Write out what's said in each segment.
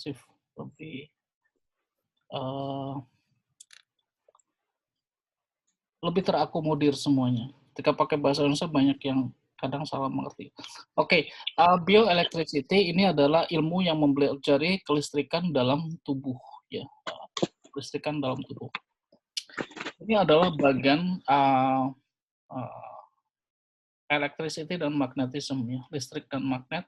responsif, eee, lebih terakomodir semuanya. Ketika pakai bahasa Indonesia banyak yang kadang salah mengerti. Oke, bioelectricity ini adalah ilmu yang mempelajari kelistrikan dalam tubuh, ya, kelistrikan dalam tubuh. Ini adalah bagian electricity dan magnetism, ya, listrik dan magnet.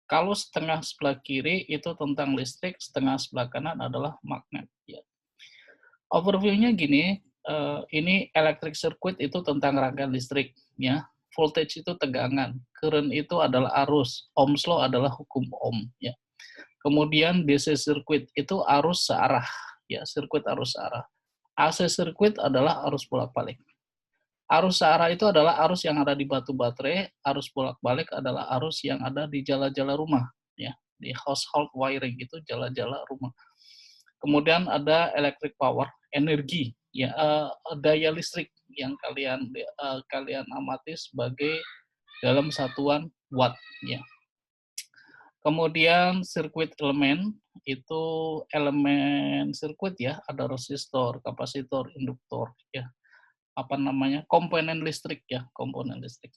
Kalau setengah sebelah kiri itu tentang listrik, setengah sebelah kanan adalah magnet. Ya. Overview-nya gini, ini electric circuit itu tentang rangkaian listrik, ya. Voltage itu tegangan, current itu adalah arus, Ohm's law adalah hukum Ohm, ya. Kemudian DC circuit itu arus searah, ya, sirkuit arus searah. AC circuit adalah arus bolak-balik. Arus searah itu adalah arus yang ada di batu baterai, arus bolak-balik adalah arus yang ada di jala-jala rumah, ya, di household wiring itu jala-jala rumah. Kemudian ada electric power, energi, ya, daya listrik yang kalian amati sebagai dalam satuan watt, ya. Kemudian sirkuit elemen itu elemen sirkuit, ya, ada resistor, kapasitor, induktor, ya. Apa namanya? Komponen listrik, ya, komponen listrik.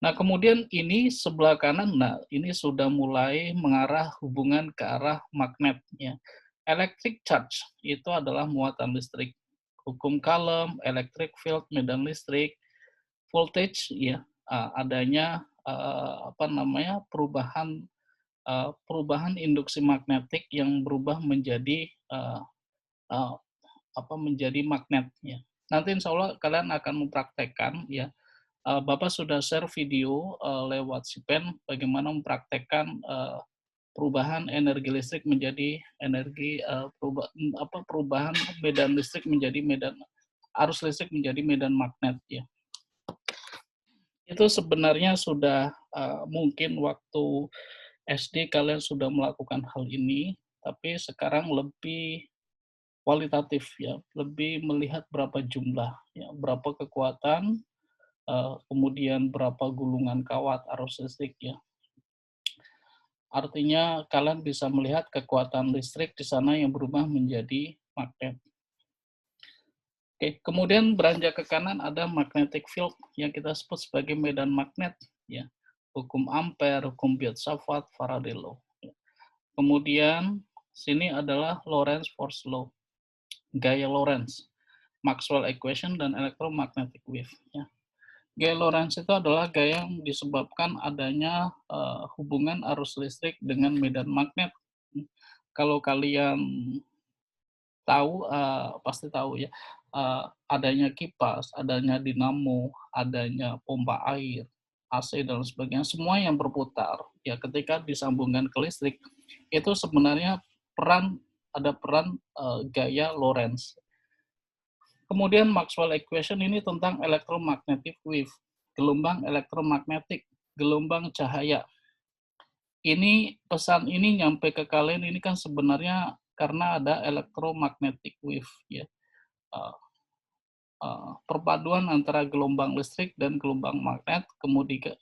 Nah, kemudian ini sebelah kanan, nah ini sudah mulai mengarah hubungan ke arah magnet, ya. Electric charge itu adalah muatan listrik. Hukum Coulomb, electric field, medan listrik, voltage, ya, adanya apa namanya, perubahan induksi magnetik yang berubah menjadi menjadi magnet, ya. Nanti insya Allah kalian akan mempraktekkan, ya. Bapak sudah share video lewat Sipen bagaimana mempraktekkan perubahan energi listrik menjadi energi perubahan medan listrik menjadi medan arus listrik menjadi medan magnet, ya. Itu sebenarnya sudah mungkin waktu SD kalian sudah melakukan hal ini, tapi sekarang lebih kualitatif, ya, lebih melihat berapa jumlah, ya, berapa kekuatan, kemudian berapa gulungan kawat arus listrik, ya. Artinya kalian bisa melihat kekuatan listrik di sana yang berubah menjadi magnet. Oke, kemudian beranjak ke kanan ada magnetic field yang kita sebut sebagai medan magnet, ya. Hukum Ampere, hukum Biot-Savart, Faraday law. Ya. Kemudian sini adalah Lorentz force law, gaya Lorentz, Maxwell equation dan electromagnetic wave, ya. Gaya Lorentz itu adalah gaya yang disebabkan adanya hubungan arus listrik dengan medan magnet. Kalau kalian tahu, pasti tahu, ya, adanya kipas, adanya dinamo, adanya pompa air, AC dan sebagainya, semua yang berputar, ya, ketika disambungkan ke listrik itu sebenarnya ada peran gaya Lorentz. Kemudian Maxwell equation ini tentang electromagnetic wave, gelombang elektromagnetik, gelombang cahaya. Ini pesan ini nyampe ke kalian ini kan sebenarnya karena ada electromagnetic wave, ya. Perpaduan antara gelombang listrik dan gelombang magnet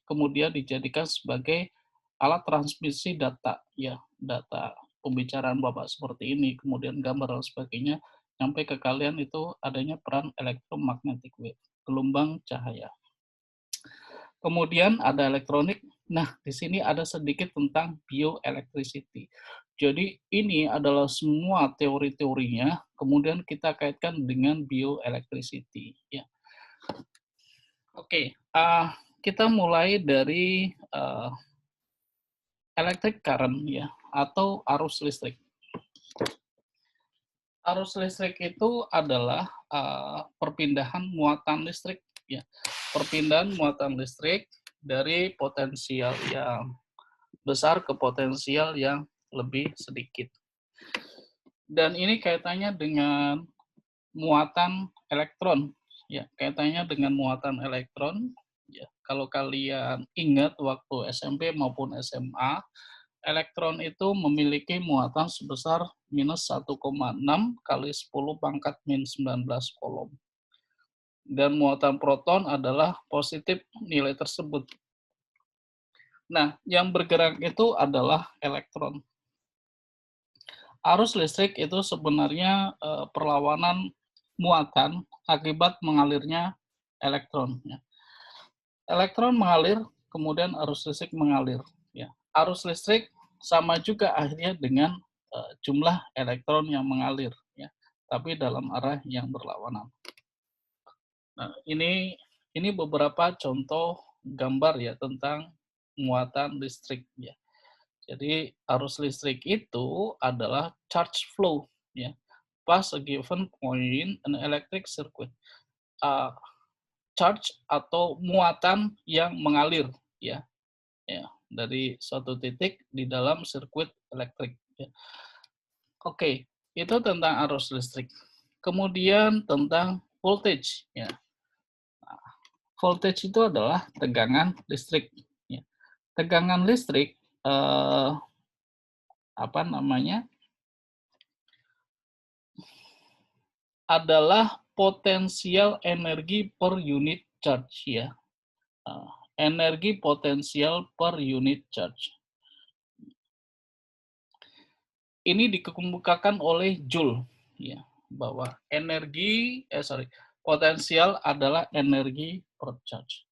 kemudian dijadikan sebagai alat transmisi data, ya, data pembicaraan Bapak seperti ini, kemudian gambar dan sebagainya, sampai ke kalian itu adanya peran electromagnetic wave, gelombang cahaya. Kemudian ada elektronik. Nah, di sini ada sedikit tentang bioelectricity. Jadi ini adalah semua teori-teorinya, kemudian kita kaitkan dengan bioelectricity, ya. Oke, kita mulai dari electric current, ya, atau arus listrik. Arus listrik itu adalah perpindahan muatan listrik, ya. Perpindahan muatan listrik dari potensial yang besar ke potensial yang lebih sedikit. Dan ini kaitannya dengan muatan elektron, ya, kaitannya dengan muatan elektron, ya. Kalau kalian ingat waktu SMP maupun SMA, elektron itu memiliki muatan sebesar minus 1,6 kali 10 pangkat min 19 kolom. Dan muatan proton adalah positif nilai tersebut. Nah, yang bergerak itu adalah elektron. Arus listrik itu sebenarnya perlawanan muatan akibat mengalirnya elektron. Ya. Elektron mengalir, kemudian arus listrik mengalir. Ya. Arus listrik sama juga akhirnya dengan jumlah elektron yang mengalir, ya, tapi dalam arah yang berlawanan. Nah, ini beberapa contoh gambar ya tentang muatan listrik. Ya. Jadi arus listrik itu adalah charge flow, ya, pass a given point an electric circuit. Uh, Charge atau muatan yang mengalir, ya, dari suatu titik di dalam sirkuit elektrik. Ya. Oke, itu tentang arus listrik. Kemudian tentang voltage. Ya. Voltage itu adalah tegangan listrik. Ya. Tegangan listrik apa namanya? Adalah potensial energi per unit charge, ya. Energi potensial per unit charge. Ini dikemukakan oleh Joule, ya, bahwa potensial adalah energi per charge.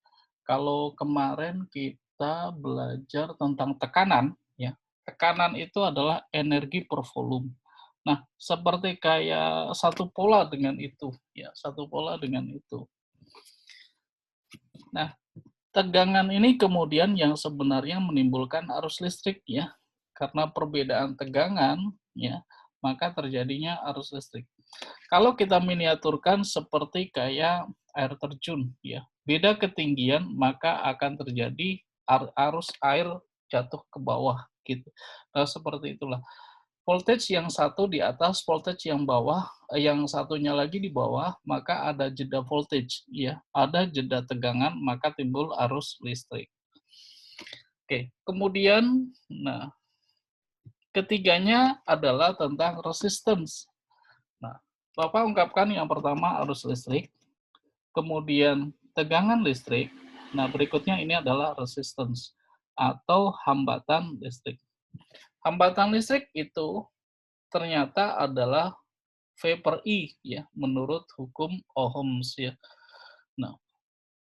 Kalau kemarin kita belajar tentang tekanan, ya, tekanan itu adalah energi per volume. Nah, seperti kayak satu pola dengan itu, ya, satu pola dengan itu. Nah, tegangan ini kemudian yang sebenarnya menimbulkan arus listrik, ya. Karena perbedaan tegangan, ya, maka terjadinya arus listrik. Kalau kita miniaturkan seperti kayak air terjun, ya, beda ketinggian maka akan terjadi arus air jatuh ke bawah, gitu. Nah, seperti itulah. Voltage yang satu di atas, voltage yang bawah, yang satunya lagi di bawah, maka ada jeda voltage, ya, ada jeda tegangan, maka timbul arus listrik. Oke, kemudian, nah, ketiganya adalah tentang resistance. Nah, Bapak ungkapkan yang pertama arus listrik, kemudian tegangan listrik. Nah, berikutnya ini adalah resistance atau hambatan listrik. Hambatan listrik itu ternyata adalah V per I, ya, menurut hukum Ohms, ya. Nah,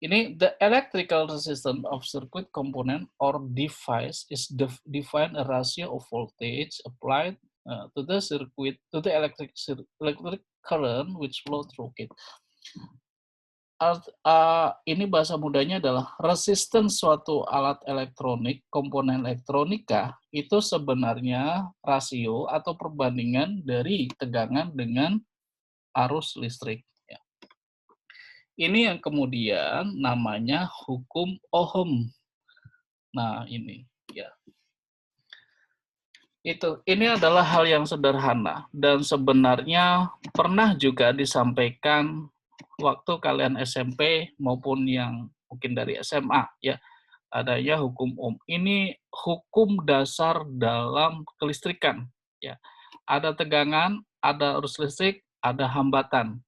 ini the electrical resistance of circuit component or device is defined a ratio of voltage applied to the circuit, to the electric current which flow through it. Ini bahasa mudanya adalah resistance suatu alat elektronik, komponen elektronika, itu sebenarnya rasio atau perbandingan dari tegangan dengan arus listrik. Ya. Ini yang kemudian namanya hukum Ohm. Nah, ini, ya. Ini adalah hal yang sederhana dan sebenarnya pernah juga disampaikan waktu kalian SMP maupun yang mungkin dari SMA, ya, adanya hukum Ohm. Ini hukum dasar dalam kelistrikan, ya. Ada tegangan, ada arus listrik, ada hambatan.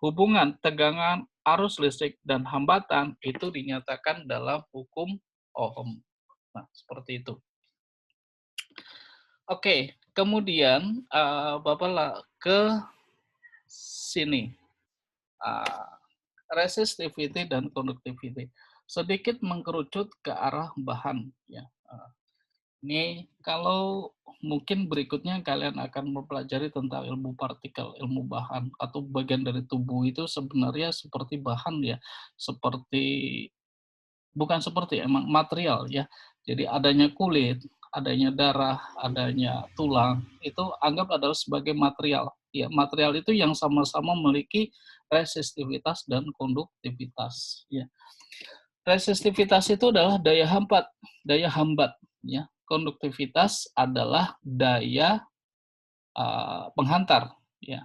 Hubungan tegangan, arus listrik dan hambatan itu dinyatakan dalam hukum Ohm. Nah, seperti itu. Oke, kemudian Bapak ke sini. Resistivity dan conductivity. Sedikit mengkerucut ke arah bahan, ya. Ini kalau mungkin berikutnya kalian akan mempelajari tentang ilmu partikel, ilmu bahan atau bagian dari tubuh itu sebenarnya seperti bahan, ya. Bukan seperti, emang material, ya. Jadi adanya kulit, adanya darah, adanya tulang, itu anggap adalah sebagai material. Ya, material itu yang sama-sama memiliki resistivitas dan konduktivitas. Ya. Resistivitas itu adalah daya hambat. Ya. Konduktivitas adalah daya penghantar. Ya.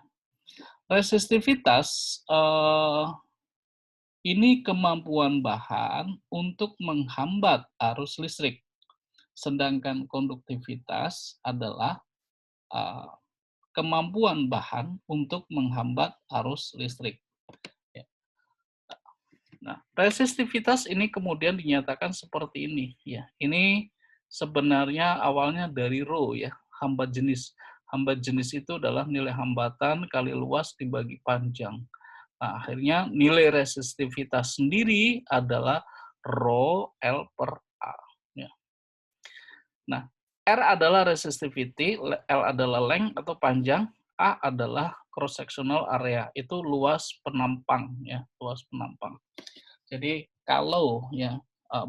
Resistivitas ini kemampuan bahan untuk menghambat arus listrik. Sedangkan konduktivitas adalah kemampuan bahan untuk menghambat arus listrik. Nah, resistivitas ini kemudian dinyatakan seperti ini. Ya, ini sebenarnya awalnya dari rho, ya, hambat jenis. Hambat jenis itu adalah nilai hambatan kali luas dibagi panjang. Nah, akhirnya nilai resistivitas sendiri adalah rho L per A. Ya. Nah, R adalah resistivity, L adalah length atau panjang, A adalah cross sectional area, itu luas penampang ya, luas penampang. Jadi kalau ya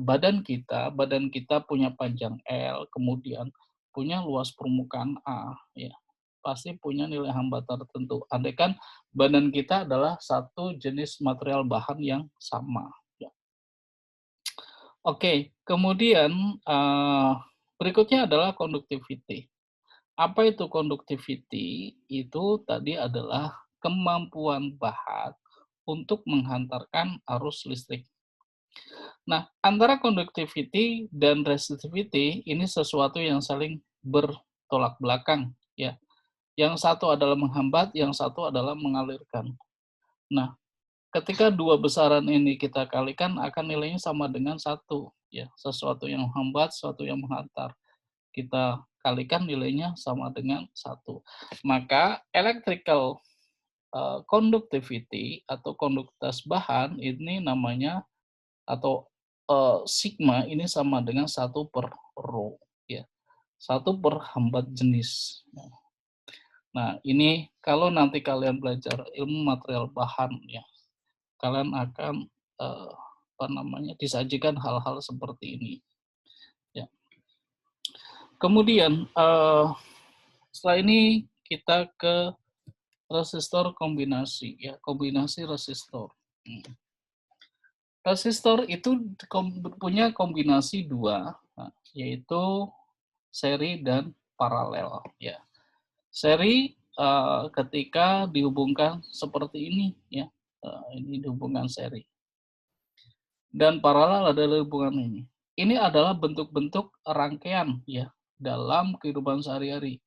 badan kita punya panjang L, kemudian punya luas permukaan A, ya pasti punya nilai hambatan tertentu. Andaikan badan kita adalah satu jenis material bahan yang sama. Ya. Oke, kemudian berikutnya adalah conductivity. Apa itu conductivity? Itu tadi adalah kemampuan bahan untuk menghantarkan arus listrik. Nah, antara conductivity dan resistivity ini sesuatu yang saling bertolak belakang, ya. Yang satu adalah menghambat, yang satu adalah mengalirkan. Nah, ketika dua besaran ini kita kalikan akan nilainya sama dengan satu, ya. Sesuatu yang menghambat, sesuatu yang menghantar. Kita kalikan nilainya sama dengan satu. Maka electrical conductivity atau konduktivitas bahan ini namanya atau sigma ini sama dengan 1 per rho, ya. 1 per hambat jenis. Nah, ini kalau nanti kalian belajar ilmu material bahan, ya, kalian akan apa namanya disajikan hal-hal seperti ini. Ya. Kemudian setelah ini kita ke resistor kombinasi, ya, kombinasi resistor. Resistor itu punya kombinasi dua, yaitu seri dan paralel. Ya, seri ketika dihubungkan seperti ini, ya, ini dihubungkan seri. Dan paralel adalah hubungan ini. Ini adalah bentuk-bentuk rangkaian, ya, dalam kehidupan sehari-hari.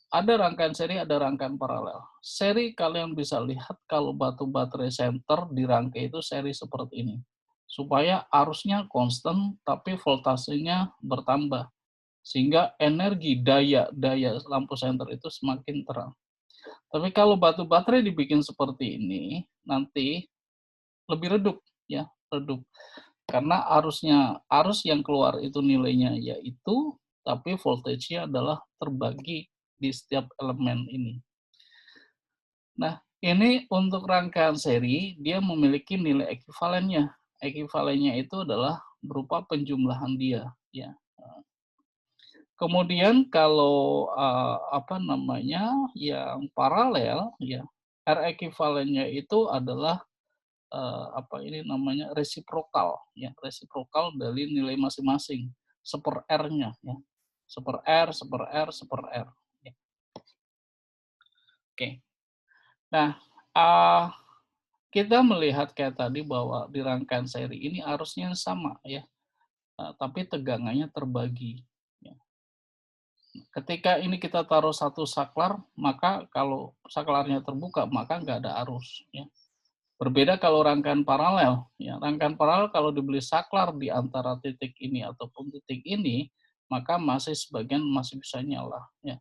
Ada rangkaian seri, ada rangkaian paralel. Seri kalian bisa lihat kalau batu baterai senter dirangkai itu seri seperti ini. Supaya arusnya konstan tapi voltasenya bertambah. Sehingga energi daya lampu senter itu semakin terang. Tapi kalau batu baterai dibikin seperti ini, nanti lebih redup, ya, redup. Karena arus yang keluar itu nilainya yaitu, tapi voltage-nya adalah terbagi di setiap elemen ini. Nah, ini untuk rangkaian seri, dia memiliki nilai ekuivalennya. Ekuivalennya itu adalah berupa penjumlahan dia, ya. Kemudian kalau apa namanya yang paralel, ya, R ekuivalennya itu adalah apa ini namanya resiprokal, ya, resiprokal dari nilai masing-masing seper R-nya, ya, seper R, seper R, seper R. Ya. Oke. Nah, kita melihat kayak tadi bahwa di rangkaian seri ini arusnya sama, ya, tapi tegangannya terbagi. Ya. Ketika ini kita taruh satu saklar, maka kalau saklarnya terbuka, maka nggak ada arus. Ya. Berbeda kalau rangkaian paralel. Ya, rangkaian paralel kalau dibeli saklar di antara titik ini ataupun titik ini, maka masih sebagian masih bisa nyala. Ya.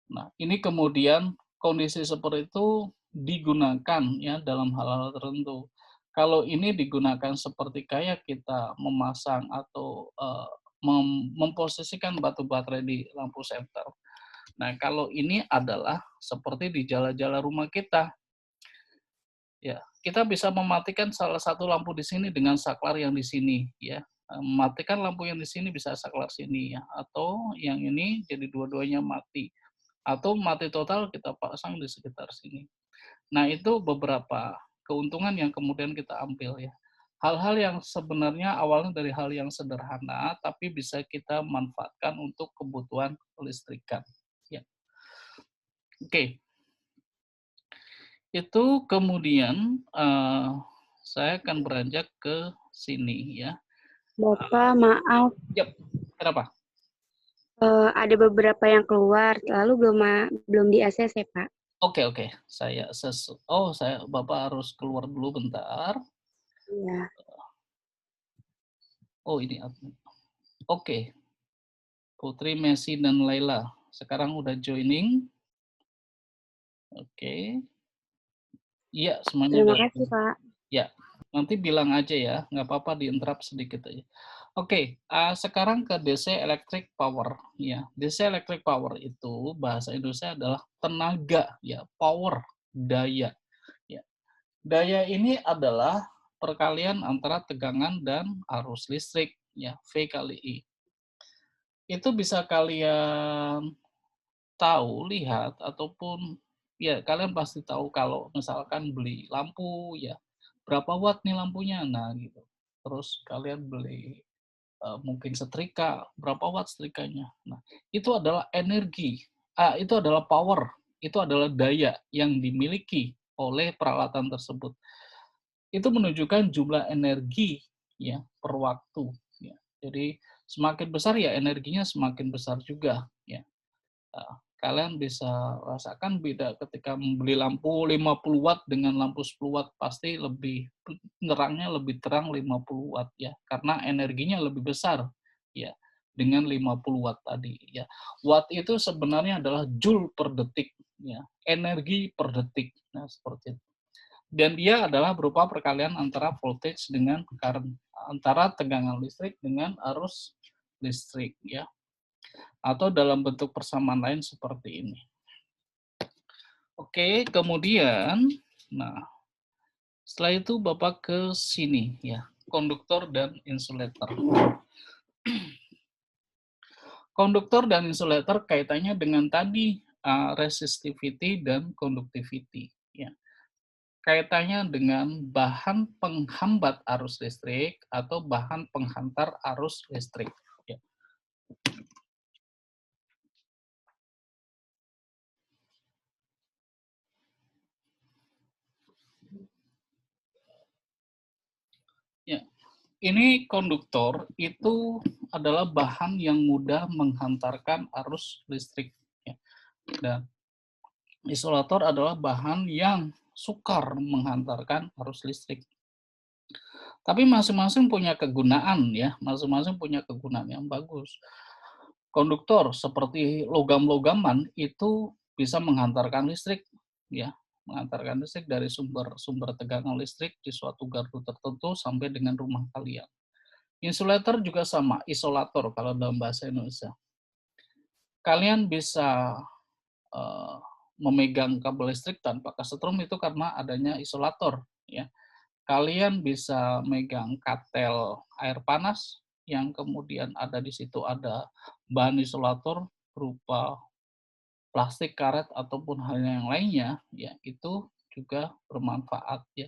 Nah, ini kemudian kondisi seperti itu digunakan ya dalam hal-hal tertentu. Kalau ini digunakan seperti kayak kita memasang atau memposisikan batu baterai di lampu senter. Nah, kalau ini adalah seperti di jala-jala rumah kita. Ya, kita bisa mematikan salah satu lampu di sini dengan saklar yang di sini, ya. Mematikan lampu yang di sini bisa saklar sini, ya. Atau yang ini jadi dua-duanya mati. Atau mati total kita pasang di sekitar sini. Nah, itu beberapa keuntungan yang kemudian kita ambil, ya. Hal-hal yang sebenarnya awalnya dari hal yang sederhana, tapi bisa kita manfaatkan untuk kebutuhan kelistrikan. Ya. Oke. Itu kemudian saya akan beranjak ke sini, ya. Bapak, maaf. Yap, kenapa? Ada beberapa yang keluar, lalu belum di ACC, Pak. Oke. Bapak harus keluar dulu bentar. Iya. Oh, ini admin. Oke. Putri, Messi, dan Laila sekarang udah joining. Oke. Iya, semuanya Terima udah. kasih, Pak. Ya, nanti bilang aja ya, nggak apa-apa di-interrupt sedikit aja. Oke, sekarang ke DC electric power. Ya, DC electric power itu bahasa Indonesia adalah tenaga, ya, power, daya. Ya, daya ini adalah perkalian antara tegangan dan arus listrik, ya, V kali I. Itu bisa kalian tahu, lihat, ataupun ya kalian pasti tahu kalau misalkan beli lampu ya, berapa watt nih lampunya, nah gitu. Terus kalian beli mungkin setrika, berapa watt setrikanya. Nah, itu adalah energi, itu adalah power, itu adalah daya yang dimiliki oleh peralatan tersebut. Itu menunjukkan jumlah energi ya per waktu. Ya. Jadi semakin besar ya energinya semakin besar juga. Ya. Kalian bisa rasakan beda ketika membeli lampu 50 watt dengan lampu 10 watt pasti lebih nerangnya lebih terang 50 watt ya karena energinya lebih besar ya dengan 50 watt tadi ya. Watt itu sebenarnya adalah joule per detik ya, energi per detik. Nah, seperti itu. Dan dia adalah berupa perkalian antara voltage dengan current, antara tegangan listrik dengan arus listrik ya, atau dalam bentuk persamaan lain seperti ini. Oke, kemudian, nah setelah itu Bapak ke sini ya, konduktor dan insulator. Konduktor dan insulator kaitannya dengan tadi resistivity dan conductivity. Ya. Kaitannya dengan bahan penghambat arus listrik atau bahan penghantar arus listrik. Ya. Ya. Ini konduktor itu adalah bahan yang mudah menghantarkan arus listrik. Ya. Dan isolator adalah bahan yang sukar menghantarkan arus listrik. Tapi masing-masing punya kegunaan ya, masing-masing punya kegunaan yang bagus. Konduktor seperti logam-logaman itu bisa menghantarkan listrik ya, mengantarkan listrik dari sumber tegangan listrik di suatu gardu tertentu sampai dengan rumah kalian. Insulator juga sama, isolator kalau dalam bahasa Indonesia. Kalian bisa uh, memegang kabel listrik tanpa kesetrum itu karena adanya isolator ya. Kalian bisa megang katel air panas yang kemudian ada di situ ada bahan isolator berupa plastik, karet ataupun hal yang lainnya ya, itu juga bermanfaat ya.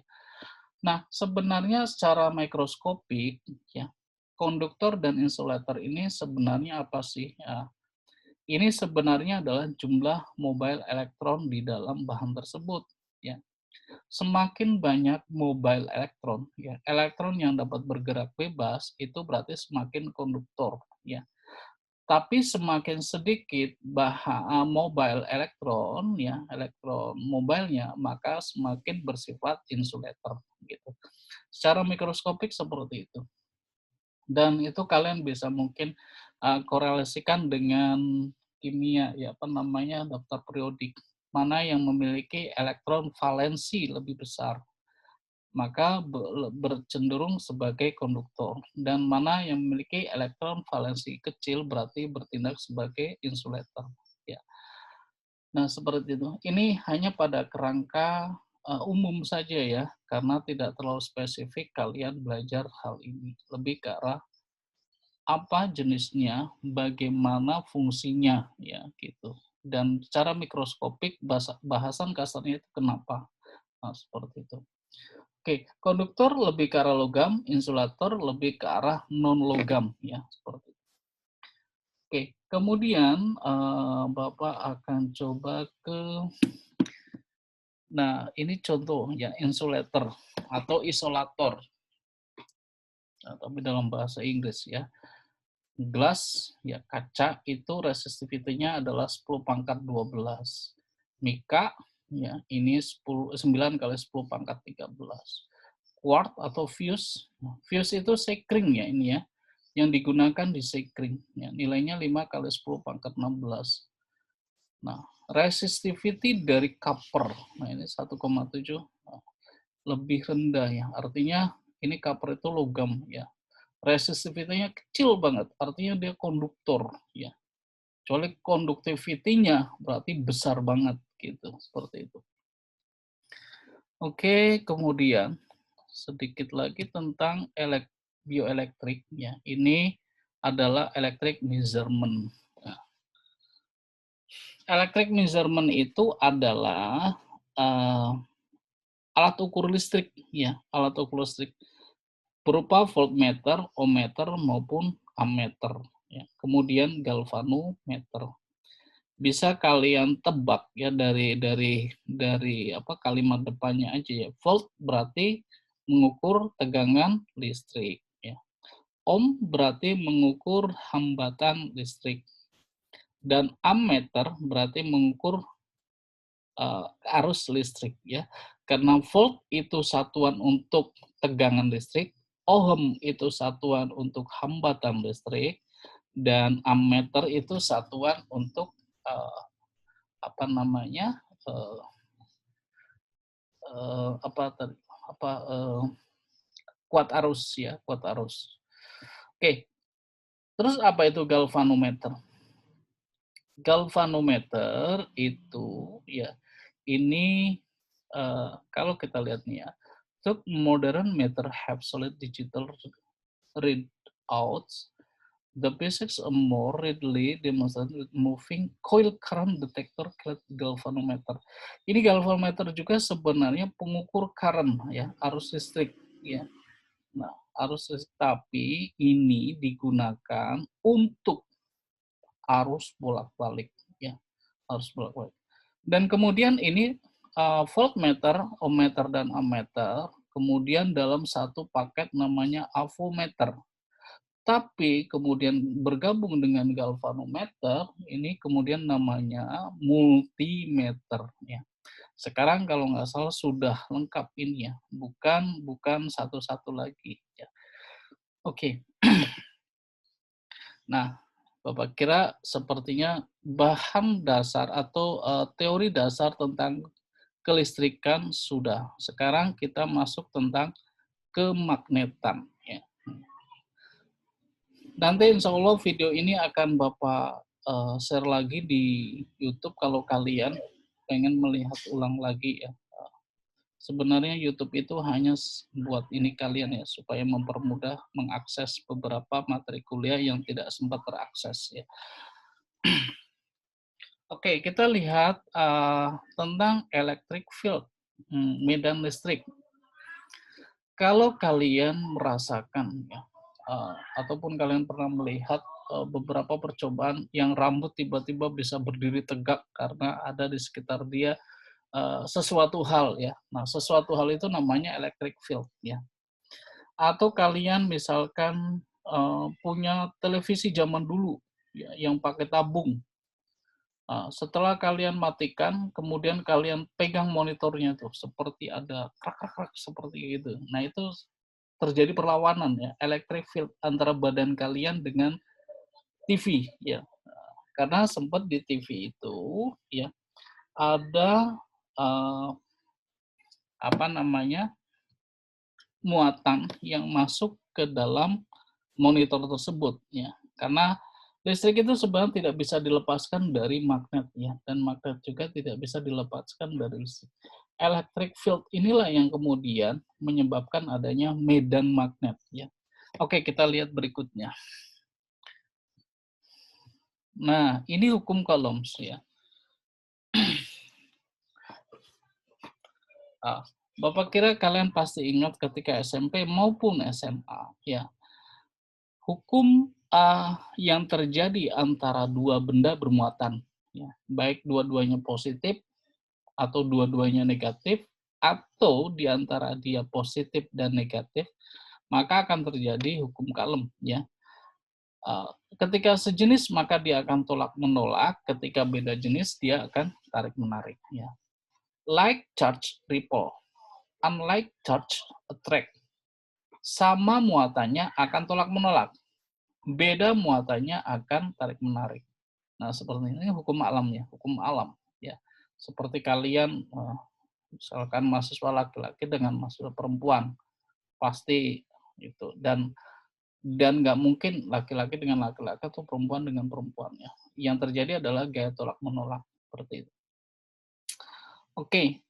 Nah, sebenarnya secara mikroskopik ya, konduktor dan insulator ini sebenarnya apa sih? Ya, ini sebenarnya adalah jumlah mobile elektron di dalam bahan tersebut ya. Semakin banyak mobile elektron ya, elektron yang dapat bergerak bebas itu berarti semakin konduktor ya. Tapi semakin sedikit mobile elektron ya, elektron mobilenya, maka semakin bersifat insulator gitu. Secara mikroskopik seperti itu. Dan itu kalian bisa mungkin korelasikan dengan kimia ya, apa namanya, daftar periodik. Mana yang memiliki elektron valensi lebih besar, maka bercenderung sebagai konduktor. Dan mana yang memiliki elektron valensi kecil berarti bertindak sebagai insulator. Ya. Nah, seperti itu. Ini hanya pada kerangka umum saja ya, karena tidak terlalu spesifik kalian belajar hal ini. Lebih ke arah apa jenisnya, bagaimana fungsinya, ya gitu. Dan secara mikroskopik bahasan kasarnya itu kenapa, nah, seperti itu. Oke, konduktor lebih ke arah logam, insulator lebih ke arah non logam, ya seperti itu. Oke, kemudian Bapak akan coba ke, nah ini contoh ya insulator atau isolator, nah, tapi dalam bahasa Inggris ya. Gelas ya kaca itu resistivity-nya adalah 10 pangkat 12. Mika ya ini 9 kali 10 pangkat 13. Quart atau fuse. Fuse itu sekring ya ini ya. Yang digunakan di sekring ya, nilainya 5 kali 10 pangkat 16. Nah, resistivity dari copper. Nah, ini 1,7 lebih rendah ya. Artinya ini copper itu logam ya. Resistivity-nya kecil banget, artinya dia konduktor ya. Kecuali conductivity-nya berarti besar banget gitu, seperti itu. Oke, kemudian sedikit lagi tentang bioelektrik ya. Ini adalah electric measurement. Nah, electric measurement itu adalah alat ukur listrik ya, alat ukur listrik berupa voltmeter, ohmmeter maupun ammeter ya. Kemudian galvanometer. Bisa kalian tebak ya dari apa kalimat depannya aja ya. Volt berarti mengukur tegangan listrik ya. Ohm berarti mengukur hambatan listrik. Dan ammeter berarti mengukur arus listrik ya. Karena volt itu satuan untuk tegangan listrik, ohm itu satuan untuk hambatan listrik, dan ammeter itu satuan untuk apa namanya kuat arus ya, kuat arus. Oke, terus apa itu galvanometer? Galvanometer itu ya ini kalau kita lihat nih ya, so modern meter have solid digital readouts. The basics are more readily demonstrated with moving coil current detector called galvanometer. Ini galvanometer juga sebenarnya pengukur current ya, arus listrik ya. Nah, arus listrik tapi ini digunakan untuk arus bolak-balik ya, arus bolak-balik. Dan kemudian ini voltmeter, ohmmeter dan ammeter kemudian dalam satu paket namanya avometer. Tapi kemudian bergabung dengan galvanometer, ini kemudian namanya multimeter ya. Sekarang kalau nggak salah sudah lengkap ini ya, bukan satu-satu lagi ya. Oke. Nah, Bapak kira sepertinya bahan dasar atau teori dasar tentang kelistrikan sudah. Sekarang kita masuk tentang kemagnetan ya. Nanti insya Allah video ini akan Bapak share lagi di YouTube kalau kalian pengen melihat ulang lagi ya. Sebenarnya YouTube itu hanya buat ini kalian ya, supaya mempermudah mengakses beberapa materi kuliah yang tidak sempat terakses ya. Oke, kita lihat tentang electric field, medan listrik. Kalau kalian merasakan ya, ataupun kalian pernah melihat beberapa percobaan yang rambut tiba-tiba bisa berdiri tegak karena ada di sekitar dia sesuatu hal ya. Nah, sesuatu hal itu namanya electric field ya. Atau kalian misalkan punya televisi zaman dulu ya, yang pakai tabung. Setelah kalian matikan, kemudian kalian pegang monitornya tuh seperti ada krak-krak seperti itu. Nah, itu terjadi perlawanan ya, electric field antara badan kalian dengan TV ya. Karena sempat di TV itu ya ada apa namanya muatan yang masuk ke dalam monitor tersebut ya. Karena listrik itu sebenarnya tidak bisa dilepaskan dari magnet ya, dan magnet juga tidak bisa dilepaskan dari listrik. Electric field inilah yang kemudian menyebabkan adanya medan magnet ya. Oke, kita lihat berikutnya. Nah, ini hukum Coulombs ya. Bapak kira kalian pasti ingat ketika SMP maupun SMA ya. Hukum yang terjadi antara dua benda bermuatan ya, baik dua-duanya positif atau dua-duanya negatif atau di antara dia positif dan negatif, maka akan terjadi hukum Coulomb ya. Ketika sejenis maka dia akan tolak menolak, ketika beda jenis dia akan tarik menarik ya. Like charge repel, unlike charge attract. Sama muatannya akan tolak menolak, beda muatannya akan tarik menarik. Nah, seperti ini hukum alam ya, hukum alam ya. Seperti kalian misalkan mahasiswa laki-laki dengan mahasiswa perempuan, pasti itu. Dan nggak mungkin laki-laki dengan laki-laki atau perempuan dengan perempuan ya. Yang terjadi adalah gaya tolak menolak seperti itu. Oke,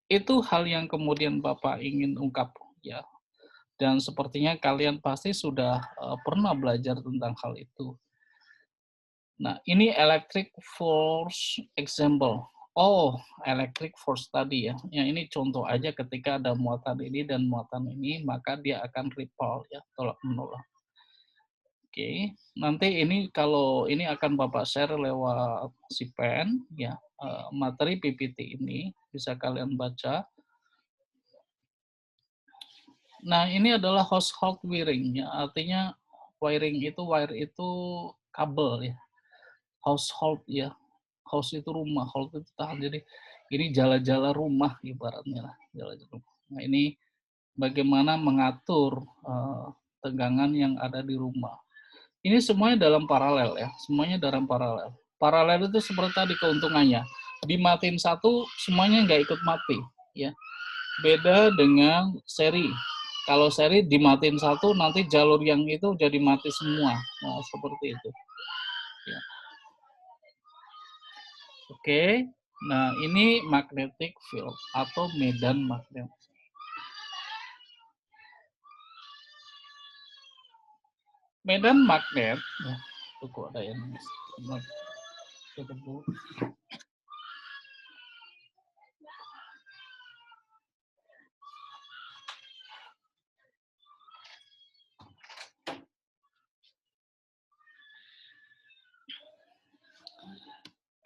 itu hal yang kemudian Bapak ingin ungkap ya. Dan sepertinya kalian pasti sudah pernah belajar tentang hal itu. Nah, ini electric force example. Oh, electric force tadi ya. Yang ini contoh aja ketika ada muatan ini dan muatan ini, maka dia akan repel ya, tolak menolak. Oke, nanti ini kalau ini akan Bapak share lewat si pen ya, materi PPT ini bisa kalian baca. Nah, ini adalah household wiring ya, artinya wiring itu wire itu kabel ya. Household ya. House itu rumah, hold itu tahan. Jadi ini jala-jala rumah ibaratnya lah, jala-jala rumah. Nah, ini bagaimana mengatur tegangan yang ada di rumah. Ini semuanya dalam paralel ya, semuanya dalam paralel. Paralel itu seperti tadi keuntungannya. Dimatiin satu, semuanya nggak ikut mati. Ya. Beda dengan seri. Kalau seri dimatiin satu, nanti jalur yang itu jadi mati semua. Nah, seperti itu. Ya. Oke, nah ini magnetic field atau medan magnet. Medan magnet, ya, itu ada yang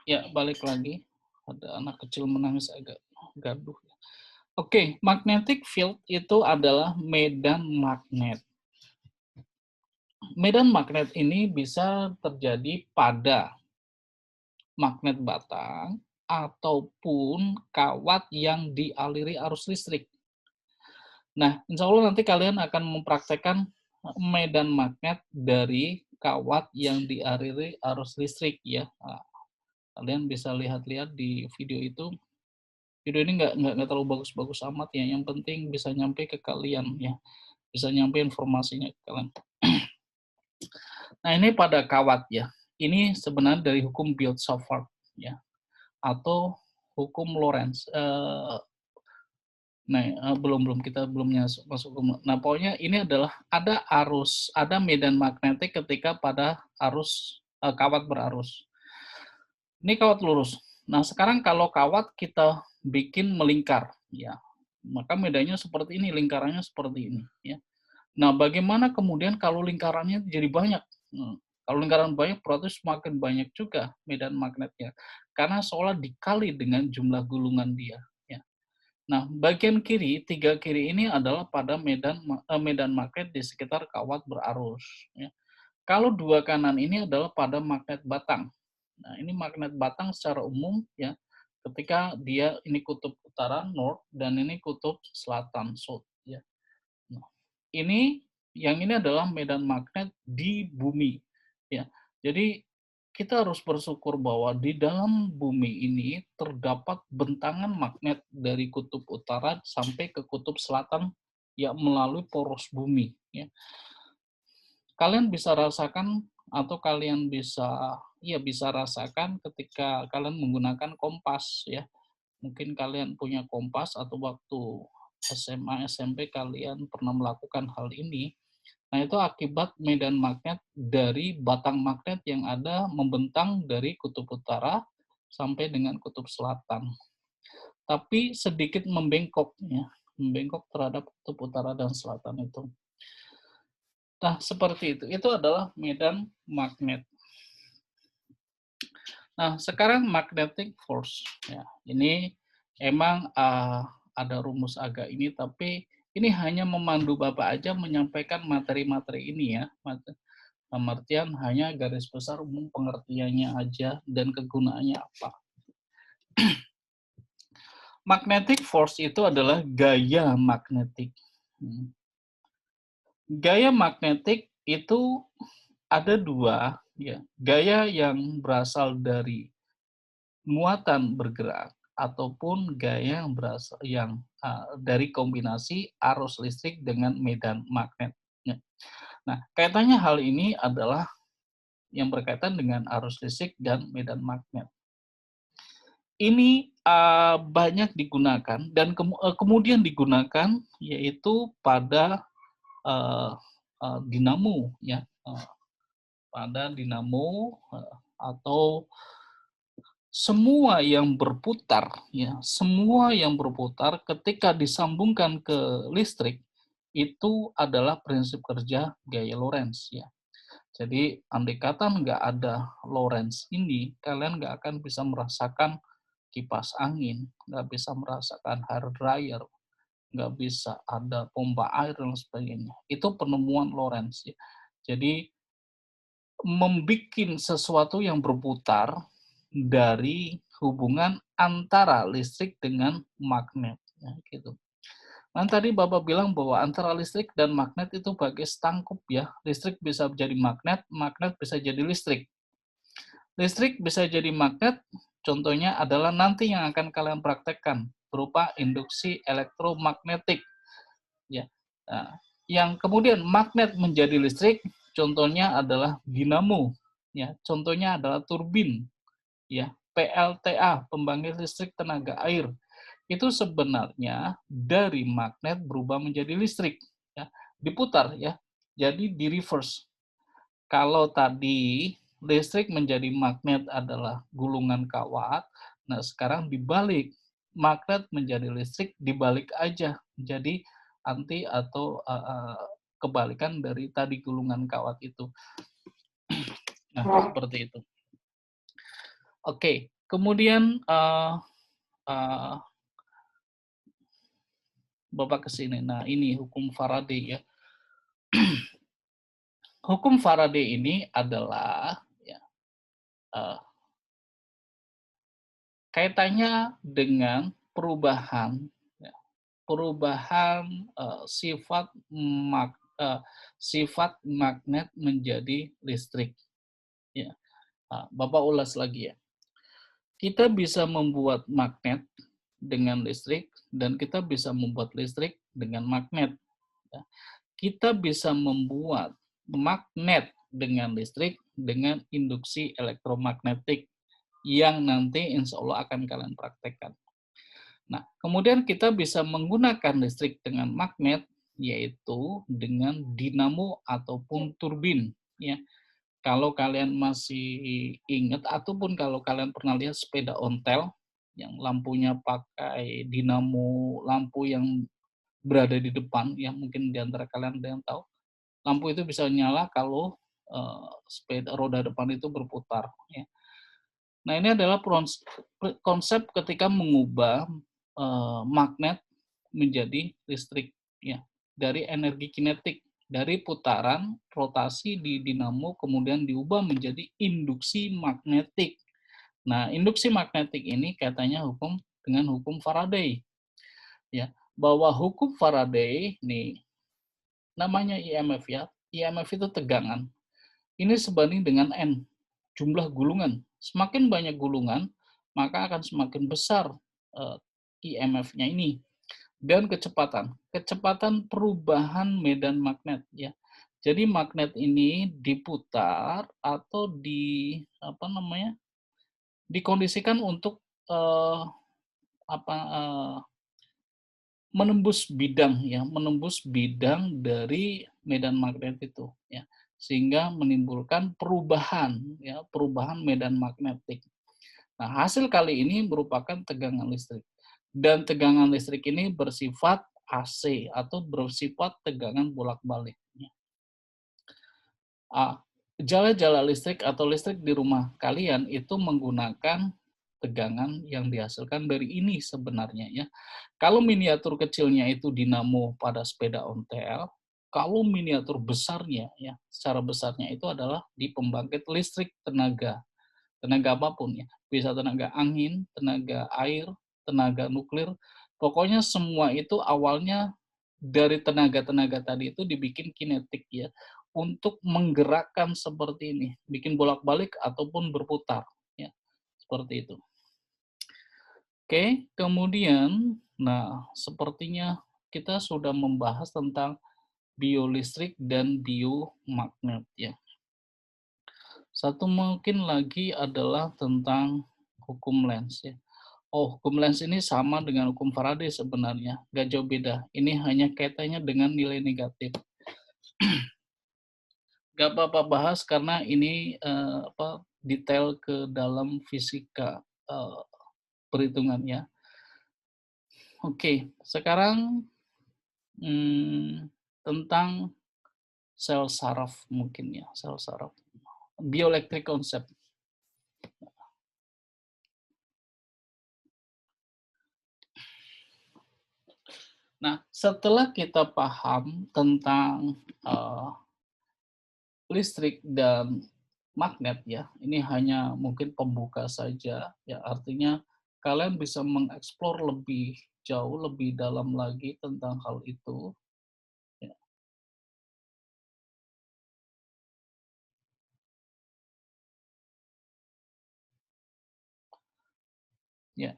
ya balik lagi. Ada anak kecil menangis agak gaduh. Oke, magnetic field itu adalah medan magnet. Medan magnet ini bisa terjadi pada magnet batang ataupun kawat yang dialiri arus listrik. Nah, insya Allah nanti kalian akan mempraktekkan medan magnet dari kawat yang dialiri arus listrik ya. Nah, kalian bisa lihat-lihat di video itu. Video ini nggak terlalu bagus-bagus amat ya. Yang penting bisa nyampe ke kalian ya, bisa nyampe informasinya ke kalian. Nah, ini pada kawat ya. Ini sebenarnya dari hukum Biot-Savart ya, atau hukum Lorentz. Nah, belum kita belum masuk ke. Nah, pokoknya ini adalah ada medan magnetik ketika pada arus kawat berarus. Ini kawat lurus. Nah, sekarang kalau kawat kita bikin melingkar, ya, maka medannya seperti ini, lingkarannya seperti ini, ya. Nah, bagaimana kemudian kalau lingkarannya jadi banyak? Kalau lingkaran banyak, berarti semakin banyak juga medan magnetnya, karena seolah dikali dengan jumlah gulungan dia. Ya. Nah, bagian kiri, tiga kiri ini adalah pada medan magnet di sekitar kawat berarus. Ya. Kalau dua kanan ini adalah pada magnet batang. Nah, ini magnet batang secara umum ya, ketika dia ini kutub utara north dan ini kutub selatan south ya. Nah, ini yang ini adalah medan magnet di bumi ya. Jadi kita harus bersyukur bahwa di dalam bumi ini terdapat bentangan magnet dari kutub utara sampai ke kutub selatan ya melalui poros bumi ya. Kalian bisa rasakan atau kalian bisa rasakan ketika kalian menggunakan kompas ya. Mungkin kalian punya kompas atau waktu SMA, SMP kalian pernah melakukan hal ini. Nah, itu akibat medan magnet dari batang magnet yang ada membentang dari kutub utara sampai dengan kutub selatan. Tapi sedikit membengkok ya, membengkok terhadap kutub utara dan selatan itu. Nah, seperti itu. Itu adalah medan magnet. Nah, sekarang magnetic force. Ya, ini emang ada rumus agak ini, tapi ini hanya memandu Bapak aja menyampaikan materi-materi ini ya. Artian hanya garis besar umum pengertiannya aja dan kegunaannya apa. Magnetic force itu adalah gaya magnetik. Gaya magnetik itu ada dua ya, gaya yang berasal dari muatan bergerak ataupun gaya yang berasal dari kombinasi arus listrik dengan medan magnet. Ya. Nah, kaitannya hal ini adalah yang berkaitan dengan arus listrik dan medan magnet. Ini banyak digunakan dan kemudian digunakan yaitu pada dinamo, ya, pada dinamo atau semua yang berputar, ya, semua yang berputar ketika disambungkan ke listrik itu adalah prinsip kerja gaya Lorentz, ya. Jadi andai kata nggak ada Lorentz ini, kalian nggak akan bisa merasakan kipas angin, nggak bisa merasakan hair dryer, nggak bisa ada pompa air dan sebagainya. Itu penemuan Lorentz, ya. Jadi membikin sesuatu yang berputar dari hubungan antara listrik dengan magnet, ya, gitu. Nah, tadi Bapak bilang bahwa antara listrik dan magnet itu bagai setangkup, ya. Listrik bisa jadi magnet, magnet bisa jadi listrik. Listrik bisa jadi magnet, contohnya adalah nanti yang akan kalian praktekkan berupa induksi elektromagnetik, ya. Nah, yang kemudian magnet menjadi listrik, contohnya adalah dinamo, ya. Contohnya adalah turbin, ya. PLTA, pembangkit listrik tenaga air. Itu sebenarnya dari magnet berubah menjadi listrik, ya. Diputar, ya. Jadi di reverse. Kalau tadi listrik menjadi magnet adalah gulungan kawat, nah sekarang dibalik, magnet menjadi listrik dibalik aja, jadi anti atau kebalikan dari tadi gulungan kawat itu. Nah, seperti itu. Oke, kemudian Bapak ke sini. Nah, ini hukum Faraday, ya. Hukum Faraday ini adalah, ya, kaitannya dengan perubahan, ya, perubahan sifat magnet menjadi listrik. Ya, Bapak ulas lagi, ya. Kita bisa membuat magnet dengan listrik dan kita bisa membuat listrik dengan magnet. Ya. Kita bisa membuat magnet dengan listrik dengan induksi elektromagnetik yang nanti insya Allah akan kalian praktekkan. Nah, kemudian kita bisa menggunakan listrik dengan magnet, yaitu dengan dinamo ataupun turbin. Ya. Kalau kalian masih ingat, ataupun kalau kalian pernah lihat sepeda ontel, yang lampunya pakai dinamo, lampu yang berada di depan, yang mungkin di antara kalian ada yang tahu, lampu itu bisa nyala kalau sepeda roda depan itu berputar. Ya. Nah, ini adalah konsep ketika mengubah magnet menjadi listrik, ya, dari energi kinetik, dari putaran rotasi di dinamo kemudian diubah menjadi induksi magnetik. Nah, induksi magnetik ini katanya hukum dengan hukum Faraday, ya, bahwa hukum Faraday nih namanya IMF, ya. IMF itu tegangan. Ini sebanding dengan N, jumlah gulungan. Semakin banyak gulungan, maka akan semakin besar IMF-nya ini. Dan kecepatan. Kecepatan perubahan medan magnet, ya. Jadi magnet ini diputar atau dikondisikan untuk menembus bidang, ya, menembus bidang dari medan magnet itu, ya, sehingga menimbulkan perubahan, ya, perubahan medan magnetik. Nah, hasil kali ini merupakan tegangan listrik. Dan tegangan listrik ini bersifat AC atau bersifat tegangan bolak-balik. Jala-jala listrik atau listrik di rumah kalian itu menggunakan tegangan yang dihasilkan dari ini sebenarnya, ya. Kalau miniatur kecilnya itu dinamo pada sepeda ontel, kalau miniatur besarnya, ya, secara besarnya itu adalah di pembangkit listrik tenaga apapun, ya. Bisa tenaga angin, tenaga air, tenaga nuklir, pokoknya semua itu awalnya dari tenaga-tenaga tadi itu dibikin kinetik, ya, untuk menggerakkan seperti ini, bikin bolak-balik ataupun berputar, ya, seperti itu. Oke, kemudian, nah, sepertinya kita sudah membahas tentang biolistrik dan biomagnet, ya. Satu mungkin lagi adalah tentang hukum Lenz, ya. Oh, hukum Lenz ini sama dengan hukum Faraday sebenarnya, nggak jauh beda. Ini hanya kaitannya dengan nilai negatif. Nggak apa-apa bahas karena ini detail ke dalam fisika perhitungannya. Oke, sekarang tentang sel saraf mungkin ya, sel saraf. Bioelectric concept. Nah, setelah kita paham tentang listrik dan magnet ya, ini hanya mungkin pembuka saja, ya artinya kalian bisa mengeksplor lebih jauh, lebih dalam lagi tentang hal itu. Ya. Ya,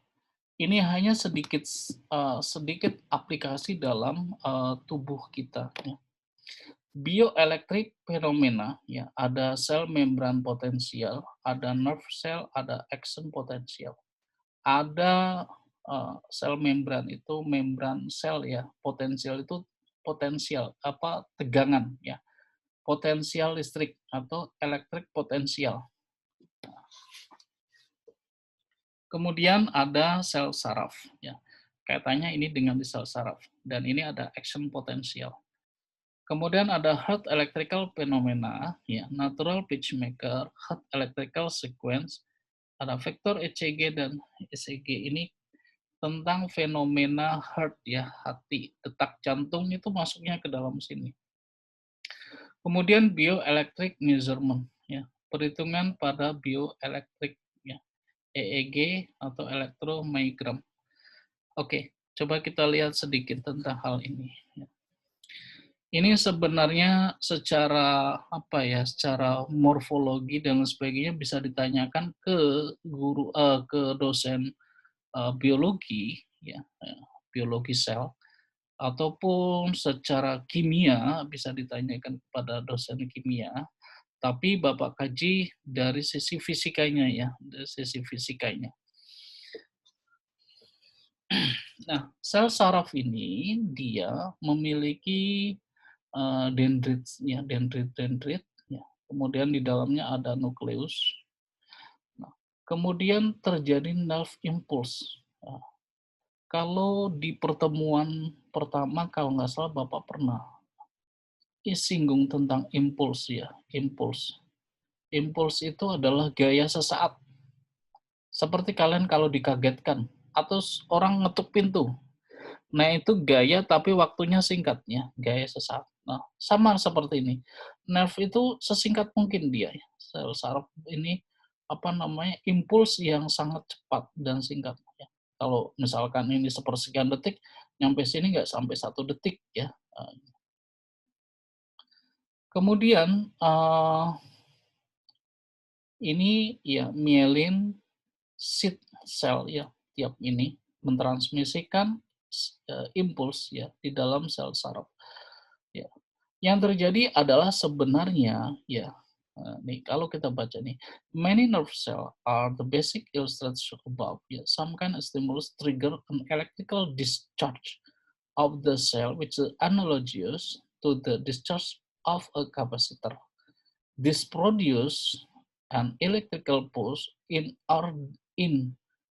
ini hanya sedikit aplikasi dalam tubuh kita. Ya. Bioelektrik fenomena, ya ada sel membran potensial, ada nerve cell, ada action potensial. Ada sel membran itu membran sel ya, potensial itu potensial apa tegangan ya, potensial listrik atau elektrik potensial. Kemudian ada sel saraf ya, kaitannya ini dengan di sel saraf dan ini ada action potensial. Kemudian ada heart electrical phenomena ya, natural pitchmaker, heart electrical sequence, ada vektor ECG dan ECG ini tentang fenomena heart ya, hati, detak jantung itu masuknya ke dalam sini. Kemudian bioelectric measurement ya, perhitungan pada bioelektrik ya, EEG atau elektromyogram. Oke, coba kita lihat sedikit tentang hal ini. Ya. Ini sebenarnya secara apa ya, secara morfologi dan sebagainya bisa ditanyakan ke guru ke dosen biologi ya, biologi sel ataupun secara kimia bisa ditanyakan kepada dosen kimia, tapi Bapak kaji dari sisi fisikanya ya, dari sisi fisikanya. Nah, sel saraf ini dia memiliki dendrit ya, dendrit ya. Kemudian di dalamnya ada nukleus. Nah, kemudian terjadi nerve impulse. Nah, kalau di pertemuan pertama kalau nggak salah Bapak pernah singgung tentang impuls ya, impuls. Impuls itu adalah gaya sesaat. Seperti kalian kalau dikagetkan atau orang ngetuk pintu. Nah, itu gaya tapi waktunya singkat ya, gaya sesaat. Nah, sama seperti ini. Nerve itu sesingkat mungkin dia ya. Sel saraf ini apa namanya? Impuls yang sangat cepat dan singkat ya. Kalau misalkan ini sepersekian detik, nyampe sini nggak sampai 1 detik ya. Kemudian ini ya myelin sheath cell ya, tiap ini mentransmisikan impuls ya di dalam sel saraf. Ya. Yang terjadi adalah sebenarnya ya nih kalau kita baca nih, many nerve cell are the basic illustration above. Ya, some kind of stimulus trigger an electrical discharge of the cell which is analogous to the discharge of a capacitor. This produce an electrical pulse in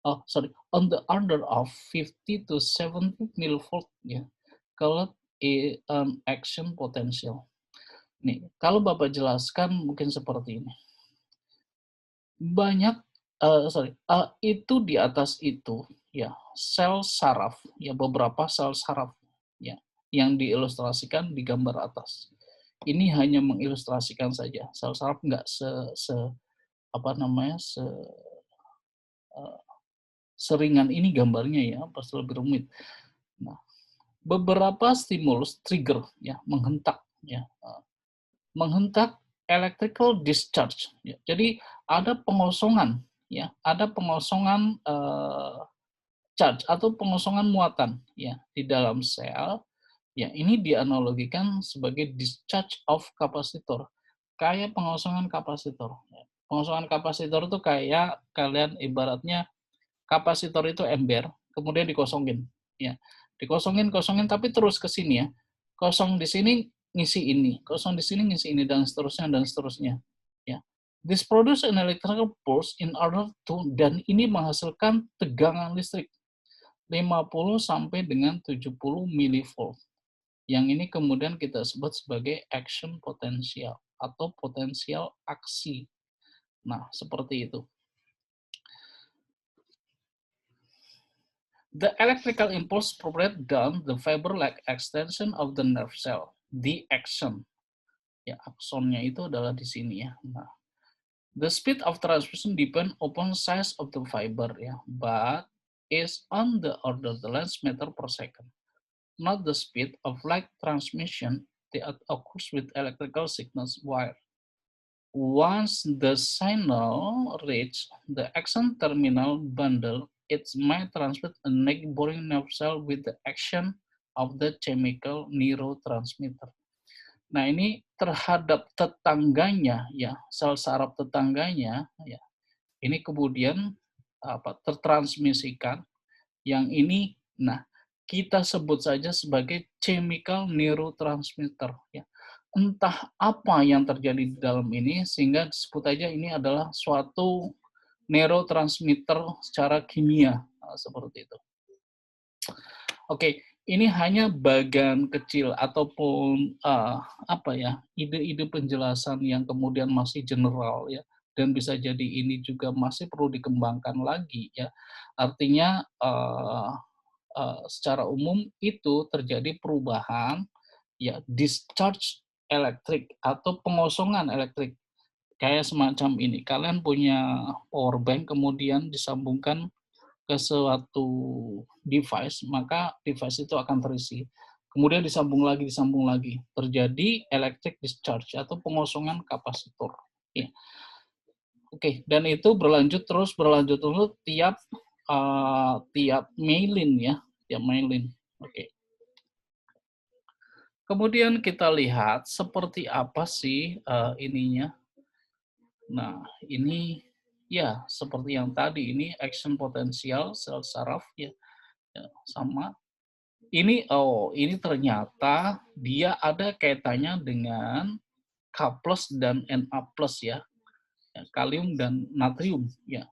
on the order of 50 to 70 millivolt ya, called an action potential. Nih, kalau Bapak jelaskan mungkin seperti ini. Banyak itu di atas itu ya, sel saraf ya, beberapa sel saraf ya yang diilustrasikan di gambar atas. Ini hanya mengilustrasikan saja. Sel saraf nggak apa namanya seringan ini gambarnya ya, pasti lebih rumit. Nah, beberapa stimulus trigger ya, menghentak ya, menghentak electrical discharge. Ya. Jadi ada pengosongan, ya, ada pengosongan charge atau pengosongan muatan, ya, di dalam sel. Ya, ini dianalogikan sebagai discharge of kapasitor, kayak pengosongan kapasitor. Ya. Pengosongan kapasitor itu kayak kalian ibaratnya kapasitor itu ember, kemudian dikosongin, ya, kosongin, tapi terus ke sini ya, kosong di sini ngisi ini, kosong di sini ngisi ini, dan seterusnya, ya. This produce an electrical pulse in order to, dan ini menghasilkan tegangan listrik 50 sampai dengan 70 milivolt. Yang ini kemudian kita sebut sebagai action potential atau potensial aksi. Nah, seperti itu. The electrical impulse propagates down the fiber-like extension of the nerve cell, the axon. Ya, aksonnya itu adalah di sini ya. Nah, the speed of transmission depend upon size of the fiber ya, but is on the order the length meter per second, not the speed of light transmission that occurs with electrical signals wire. Once the signal reaches the axon terminal bundle, it might transmit a neighboring nerve cell with the action of the chemical neurotransmitter. Nah, ini terhadap tetangganya ya, sel saraf tetangganya ya. Ini kemudian tertransmisikan yang ini, nah, kita sebut saja sebagai chemical neurotransmitter ya. Entah apa yang terjadi di dalam ini sehingga disebut aja ini adalah suatu neurotransmitter secara kimia seperti itu. Oke, ini hanya bagian kecil ataupun ide-ide penjelasan yang kemudian masih general ya, dan bisa jadi ini juga masih perlu dikembangkan lagi ya. Artinya secara umum itu terjadi perubahan ya, discharge elektrik atau pengosongan elektrik kayak semacam ini. Kalian punya power bank kemudian disambungkan ke suatu device, maka device itu akan terisi. Kemudian disambung lagi, terjadi electric discharge atau pengosongan kapasitor. Ya. Oke, dan itu berlanjut terus tiap myelin ya, tiap myelin. Oke. Kemudian kita lihat seperti apa sih ininya. Nah, ini ya seperti yang tadi, ini action potensial sel saraf ya, sama. Ini ternyata dia ada kaitannya dengan K+ dan Na+ ya, kalium dan natrium ya.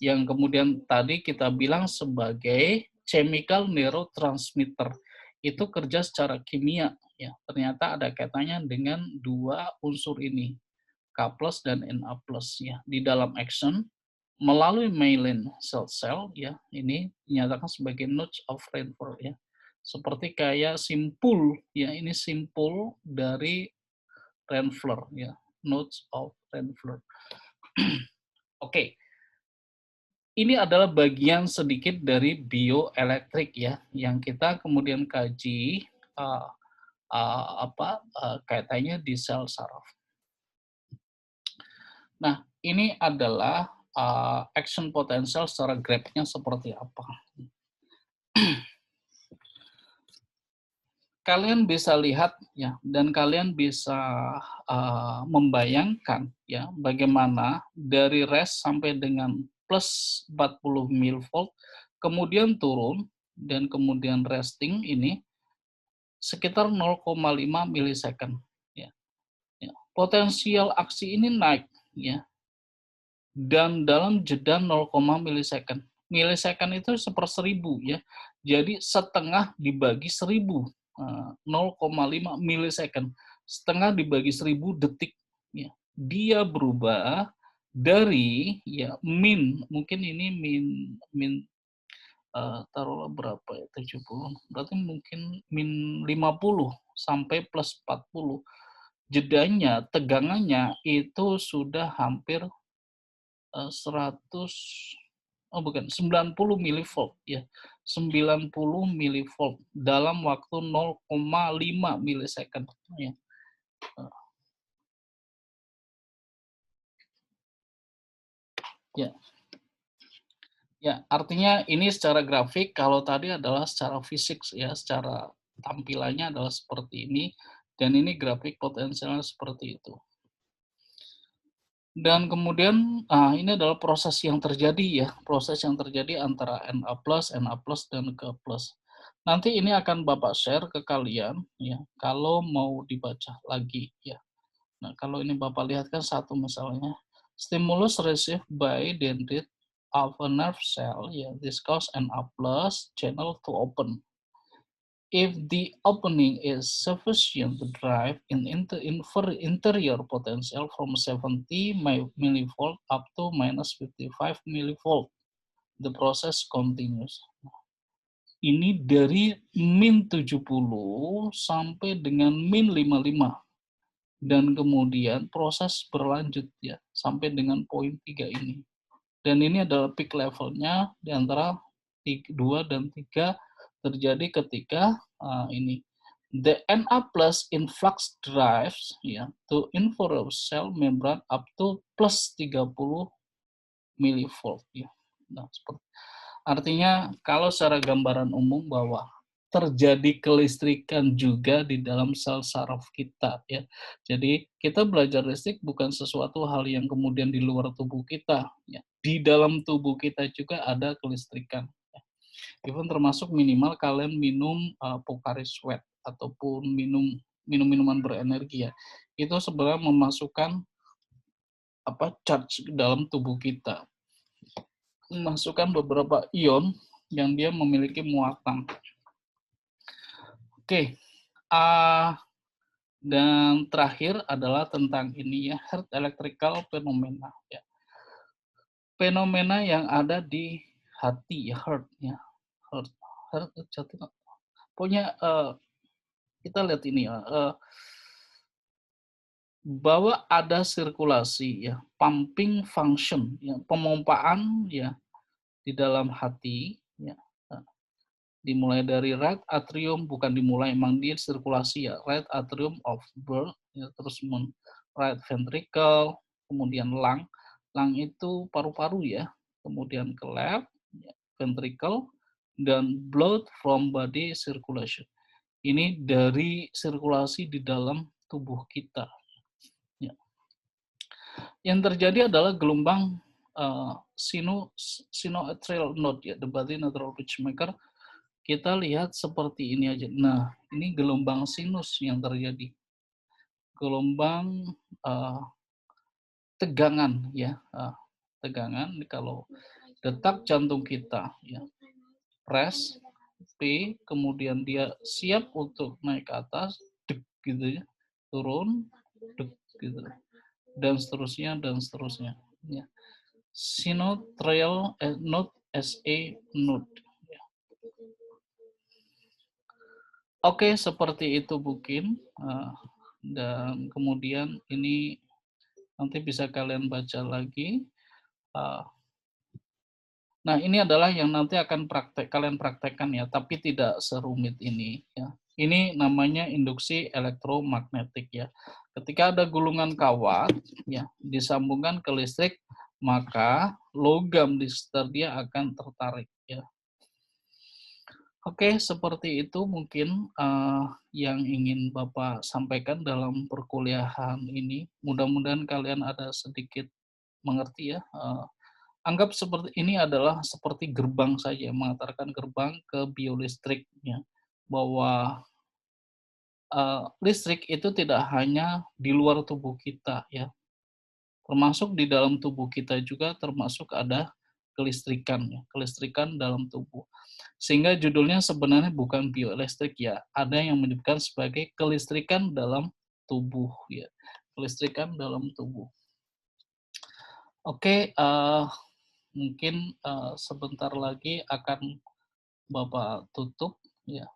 Yang kemudian tadi kita bilang sebagai chemical neurotransmitter. Itu kerja secara kimia ya. Ternyata ada kaitannya dengan dua unsur ini, K+ dan Na+ ya. Di dalam action melalui myelin cell ya, ini dinyatakan sebagai nodes of Reinforth ya. Seperti kayak simpul ya, ini simpul dari Reinforth ya, nodes of Reinforth. Oke. Ini adalah bagian sedikit dari bioelektrik ya, yang kita kemudian kaji kaitannya di sel saraf. Nah, ini adalah action potential secara grafnya seperti apa. Kalian bisa lihat ya, dan kalian bisa membayangkan ya bagaimana dari rest sampai dengan plus 40 mV, kemudian turun dan kemudian resting ini sekitar 0,5 milisecond. Ya. Ya. Potensial aksi ini naik ya, dan dalam jeda 0, milisecond. Milisecond itu 1/1000 ya. Jadi setengah dibagi 1000, 0,5 milisecond. Setengah dibagi 1000 detik ya. Dia berubah dari ya mungkin ini min taruhlah berapa ya, 70, berarti mungkin -50 sampai +40. Jedanya, tegangannya itu sudah hampir 90 milivolt ya. 90 milivolt dalam waktu 0,5 milisecond ya. Ya. Ya, artinya ini secara grafik, kalau tadi adalah secara fisik ya, secara tampilannya adalah seperti ini, dan ini grafik potensialnya seperti itu. Dan kemudian ini adalah proses yang terjadi ya, proses yang terjadi antara Na+, dan K+. Nanti ini akan Bapak share ke kalian ya, kalau mau dibaca lagi ya. Nah, kalau ini Bapak lihat kan satu misalnya, stimulus received by dendrit of a nerve cell, ya, this cause Na plus channel to open. If the opening is sufficient to drive in interior potential from 70 millivolt up to minus 55 millivolt, the process continues. Ini dari min 70 sampai dengan min 55. Dan kemudian proses berlanjut ya sampai dengan poin 3 ini. Dan ini adalah peak levelnya di antara 2 dan 3 terjadi ketika ini the Na plus influx drives ya to inferior cell membrane up to plus 30 millivolt ya. Nah, seperti artinya kalau secara gambaran umum bahwa terjadi kelistrikan juga di dalam sel saraf kita ya. Jadi kita belajar listrik bukan sesuatu hal yang kemudian di luar tubuh kita ya. Di dalam tubuh kita juga ada kelistrikan. Ya. Even termasuk minimal kalian minum Pocari Sweat ataupun minuman berenergi ya. Itu sebenarnya memasukkan charge ke dalam tubuh kita. Memasukkan beberapa ion yang dia memiliki muatan. Oke, dan terakhir adalah tentang ini ya, heart electrical phenomena ya. Fenomena yang ada di hati ya, heart ya. Heart jatuh. Pokoknya kita lihat ini ya, bahwa ada sirkulasi ya, pumping function ya, pemompaan ya di dalam hati ya. Dimulai dari right atrium, bukan dimulai, emang dia sirkulasi ya, right atrium of birth ya, terus right ventricle, kemudian lung itu paru-paru ya, kemudian ke left ya, ventricle, dan blood from body circulation. Ini dari sirkulasi di dalam tubuh kita ya. Yang terjadi adalah gelombang sinoatrial node ya, the body natural pitchmaker. Kita lihat seperti ini aja. Nah, ini gelombang sinus yang terjadi. Gelombang tegangan ya. Tegangan kalau detak jantung kita ya. Press P, kemudian dia siap untuk naik ke atas, dek gitu ya. Turun, dek gitu. Dan seterusnya ya. Sinoatrial node SA node. Oke, seperti itu mungkin. Dan kemudian ini nanti bisa kalian baca lagi. Nah, ini adalah yang nanti akan kalian praktekkan ya, tapi tidak serumit ini. Ya. Ini namanya induksi elektromagnetik ya. Ketika ada gulungan kawat, ya, disambungkan ke listrik, maka logam di sekitar dia akan tertarik. Ya. Oke, seperti itu mungkin yang ingin Bapak sampaikan dalam perkuliahan ini. Mudah-mudahan kalian ada sedikit mengerti ya. Anggap seperti ini adalah seperti gerbang saja, mengantarkan gerbang ke biolistriknya. Bahwa listrik itu tidak hanya di luar tubuh kita ya. Termasuk di dalam tubuh kita juga termasuk ada kelistrikan ya, kelistrikan dalam tubuh. Sehingga judulnya sebenarnya bukan bioelektrik ya, ada yang menyebutkan sebagai kelistrikan dalam tubuh ya, kelistrikan dalam tubuh. Oke, mungkin sebentar lagi akan Bapak tutup ya.